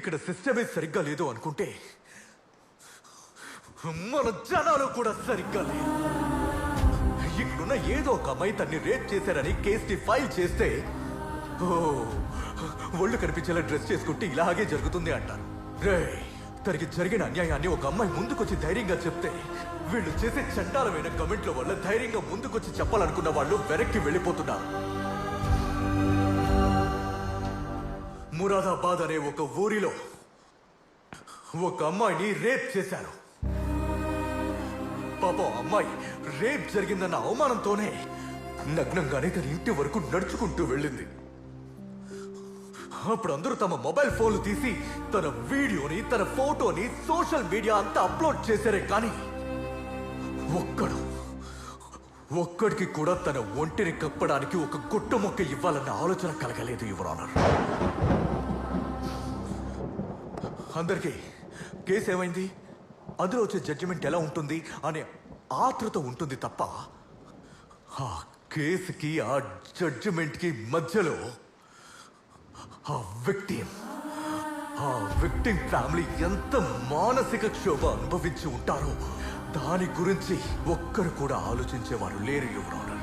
ఇక్కడ సిస్టమే సరిగ్గా లేదు అనుకుంటే మన జనాలు కూడా సరిగ్గా లేదు. ఇక్కడున్న ఏదో ఒక అమ్మాయి తన్ని రేప్ చేశారని కేసుని ఫైల్ చేస్తే ఒళ్ళు కనిపించేలా డ్రెస్ చేసుకుంటే ఇలాగే జరుగుతుంది అంటారు. రే, తనకి జరిగిన అన్యాయాన్ని ఒక అమ్మాయి ముందుకొచ్చి ధైర్యంగా చెప్తే వీళ్ళు చేసే చండాలమైన కమెంట్ల వల్ల ధైర్యంగా ముందుకొచ్చి చెప్పాలనుకున్న వాళ్ళు వెనక్కి వెళ్ళిపోతున్నారు. మురాదాబాద్ అనే ఒక ఊరిలో ఒక అమ్మాయిని రేప్ చేశారు. పాపం అమ్మాయి రేప్ జరిగిందన్న అవమానంతోనే నగ్నంగానే తన ఇంటి వరకు నడుచుకుంటూ వెళ్ళింది. అప్పుడు అందరూ తమ మొబైల్ ఫోన్లు తీసి తన వీడియోని, తన ఫోటోని సోషల్ మీడియా అంతా అప్లోడ్ చేశారే కానీ ఒక్కడికి కూడా తన ఒంటిని కప్పడానికి ఒక గుట్ట మొక్క ఇవ్వాలన్న ఆలోచన కలగలేదు యువర్ ఆనర్. అందరికీ కేసు ఏమైంది, అందులో వచ్చే జడ్జిమెంట్ ఎలా ఉంటుంది అనే ఆతృత ఉంటుంది తప్ప ఆ కేసుకి ఆ జడ్జిమెంట్కి మధ్యలో ఆ విక్టిమ్ ఫ్యామిలీ ఎంత మానసిక క్షోభ అనుభవించి ఉంటారో దాని గురించి ఒక్కరు కూడా ఆలోచించేవారు లేరు యువర్ ఆనర్.